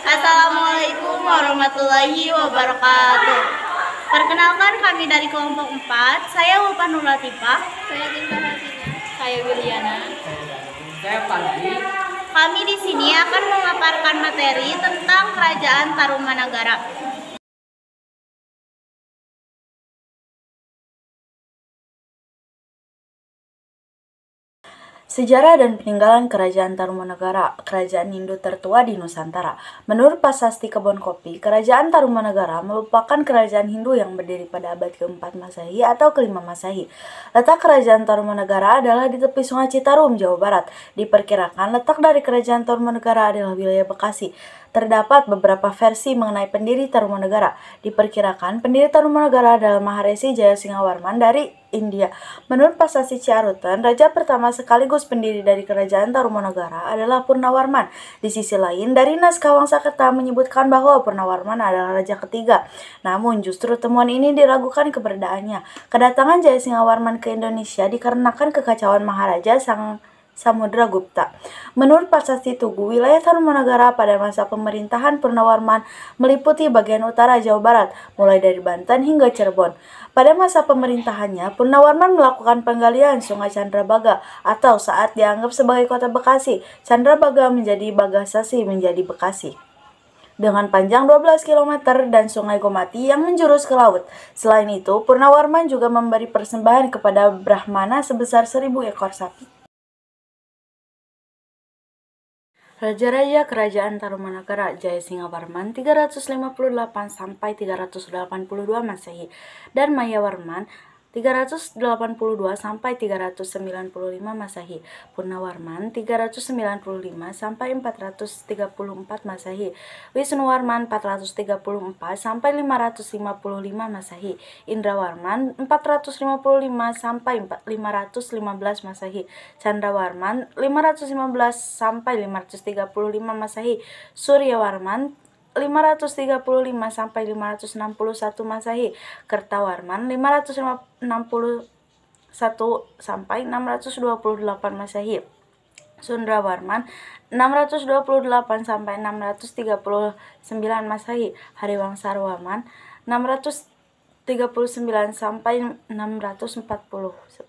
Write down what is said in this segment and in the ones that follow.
Assalamualaikum warahmatullahi wabarakatuh. Perkenalkan kami dari kelompok 4. Saya Ulfa Nur Latifah. Saya Dinta Hasina. Saya Wiliana. Saya Fadli. Kami di sini akan memaparkan materi tentang Kerajaan Tarumanagara. Sejarah dan peninggalan Kerajaan Tarumanagara, kerajaan Hindu tertua di Nusantara. Menurut Prasasti Kebon Kopi, Kerajaan Tarumanagara merupakan kerajaan Hindu yang berdiri pada abad ke-4 Masehi atau ke-5 Masehi. Letak Kerajaan Tarumanagara adalah di tepi Sungai Citarum, Jawa Barat. Diperkirakan letak dari Kerajaan Tarumanagara adalah wilayah Bekasi. Terdapat beberapa versi mengenai pendiri Tarumanagara. Diperkirakan pendiri Tarumanagara adalah Maharesi Jayasingawarman dari India. Menurut Prasasti Ciarutan, raja pertama sekaligus pendiri dari Kerajaan Tarumanagara adalah Purnawarman. Di sisi lain, dari naskah Wangsakerta menyebutkan bahwa Purnawarman adalah raja ketiga. Namun, justru temuan ini diragukan keberadaannya. Kedatangan Jayasingawarman ke Indonesia dikarenakan kekacauan Maharaja Samudra Gupta. Menurut Prasasti Tugu, wilayah Tarumanagara pada masa pemerintahan Purnawarman meliputi bagian utara Jawa Barat, mulai dari Banten hingga Cirebon. Pada masa pemerintahannya, Purnawarman melakukan penggalian Sungai Candrabaga atau saat dianggap sebagai kota Bekasi, Candrabaga menjadi Bagasasi menjadi Bekasi dengan panjang 12 km dan Sungai Gomati yang menjurus ke laut. Selain itu, Purnawarman juga memberi persembahan kepada Brahmana sebesar 1000 ekor sapi. Raja-raja Kerajaan Tarumanagara Jayasingawarman 358 sampai 382 Masehi dan Mayawarman 382 sampai 395 Masehi, Purnawarman 395 sampai 434 Masehi, Wisnuwarman 434 sampai 555 Masehi, Indrawarman 455 sampai 515 Masehi, Candrawarman 515 sampai 535 Masehi, Suryawarman 535 sampai 561 Masehi, Kertawarman 561 sampai 628 Masehi, Sundrawarman 628 sampai 639 Masehi, Hariwangsawarman 639 sampai 640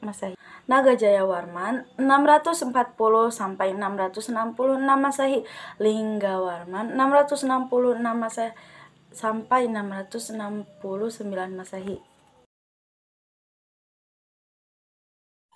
Masehi, Nagajayawarman 640 sampai 666 Masehi, Linggawarman 666 Masehi sampai 669 Masehi.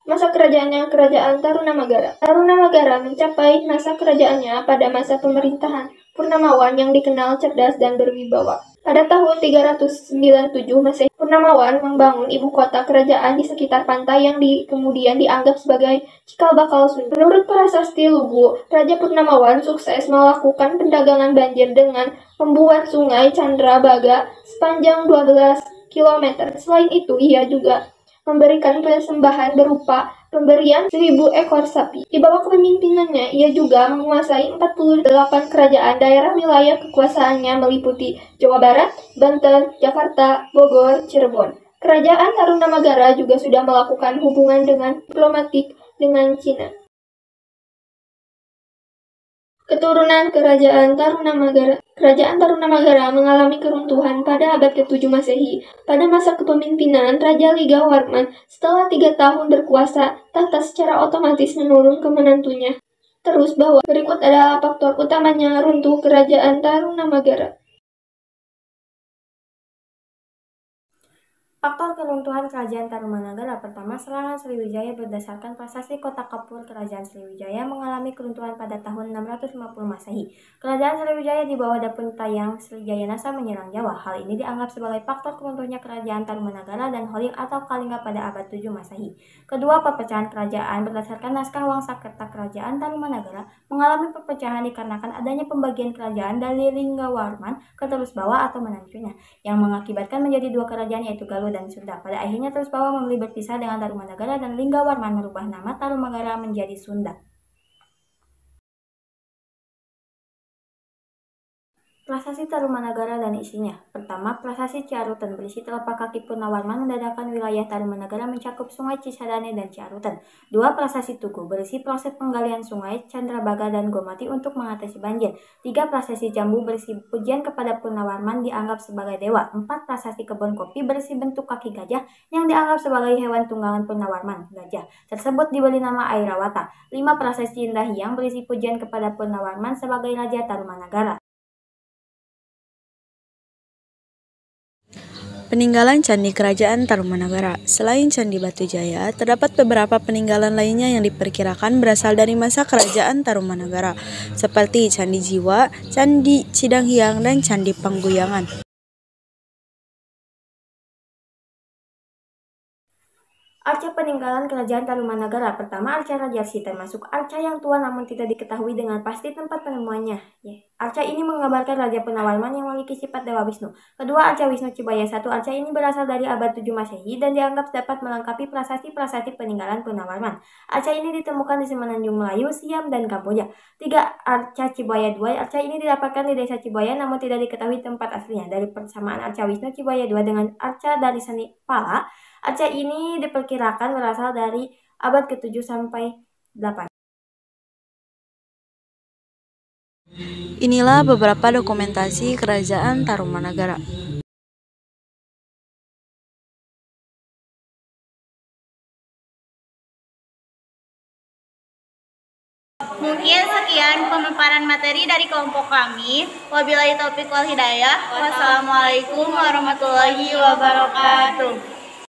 Masa kerajaannya Kerajaan Tarumanagara. Tarumanagara mencapai masa kerajaannya pada masa pemerintahan Purnamawan yang dikenal cerdas dan berwibawa. Pada tahun 397 Masehi, Purnamawan membangun ibu kota kerajaan di sekitar pantai yang kemudian dianggap sebagai cikal bakal Sunda. Menurut Prasasti Lugu, Raja Purnamawan sukses melakukan pendagangan banjir dengan membuat sungai Candrabaga sepanjang 12 km. Selain itu, ia juga memberikan persembahan berupa pemberian 1000 ekor sapi. Di bawah kepemimpinannya, ia juga menguasai 48 kerajaan. Daerah wilayah kekuasaannya meliputi Jawa Barat, Banten, Jakarta, Bogor, Cirebon. Kerajaan Tarumanagara juga sudah melakukan hubungan diplomatik dengan Cina. Keturunan Kerajaan Tarumanagara. Kerajaan Tarumanagara mengalami keruntuhan pada abad ke-7 Masehi. Pada masa kepemimpinan Raja Ligawarman, setelah 3 tahun berkuasa, tahta secara otomatis menurun ke menantunya. Terus bahwa berikut adalah faktor utamanya runtuh Kerajaan Tarumanagara. Faktor keruntuhan Kerajaan Tarumanagara. Pertama, serangan Sriwijaya. Berdasarkan Prasasti Kota Kapur, Kerajaan Sriwijaya mengalami keruntuhan pada tahun 650 Masehi. Kerajaan Sriwijaya di bawah Dapun Tayang Srijayanasa menyerang Jawa. Hal ini dianggap sebagai faktor keruntuhnya Kerajaan Tarumanagara dan Holing atau Kalingga pada abad 7 Masehi. Kedua, perpecahan kerajaan. Berdasarkan naskah Wangsakerta, Kerajaan Tarumanagara mengalami perpecahan dikarenakan adanya pembagian kerajaan dari Linggawarman ke Terusbawa atau menantunya, yang mengakibatkan menjadi dua kerajaan yaitu Galuh dan Sunda. Pada akhirnya Terusbawa memilih berpisah dengan Tarumanagara dan Linggawarman merubah nama Tarumanagara menjadi Sunda. Prasasti Tarumanagara dan isinya. Pertama, Prasasti Ciarutan berisi telapak kaki Purnawarman mendadakkan wilayah Tarumanagara mencakup Sungai Cisadane dan Ciarutan. Dua, Prasasti Tugu berisi proses penggalian sungai Candrabaga dan Gomati untuk mengatasi banjir. Tiga, Prasasti Jambu berisi pujian kepada Purnawarman dianggap sebagai dewa. Empat, Prasasti Kebon Kopi berisi bentuk kaki gajah yang dianggap sebagai hewan tunggangan Purnawarman, gajah. Tersebut diberi nama Airawata. Lima, Prasasti Indahyang berisi pujian kepada Purnawarman sebagai Raja Tarumanagara. Peninggalan Candi Kerajaan Tarumanagara. Selain Candi Batujaya, terdapat beberapa peninggalan lainnya yang diperkirakan berasal dari masa Kerajaan Tarumanagara, seperti Candi Jiwa, Candi Cidanghyang, dan Candi Pangguyangan. Arca peninggalan Kerajaan Tarumanagara. Pertama, Arca Rajarsi, termasuk arca yang tua namun tidak diketahui dengan pasti tempat penemuannya. Arca ini menggambarkan Raja Purnawarman yang memiliki sifat Dewa Wisnu. Kedua, Arca Wisnu Cibaya I. Arca ini berasal dari abad 7 Masehi dan dianggap dapat melengkapi prasasti-prasasti peninggalan Purnawarman. Arca ini ditemukan di Semenanjung Melayu, Siam, dan Kamboja. Tiga, Arca Cibaya II. Arca ini didapatkan di desa Cibaya namun tidak diketahui tempat aslinya. Dari persamaan Arca Wisnu Cibaya II dengan arca dari Seni Pala, arca ini diperkirakan berasal dari abad ke-7 sampai 8. Inilah beberapa dokumentasi Kerajaan Tarumanagara. Mungkin sekian pemaparan materi dari kelompok kami. Wabillahi taufiq wal hidayah. Wassalamualaikum warahmatullahi wabarakatuh.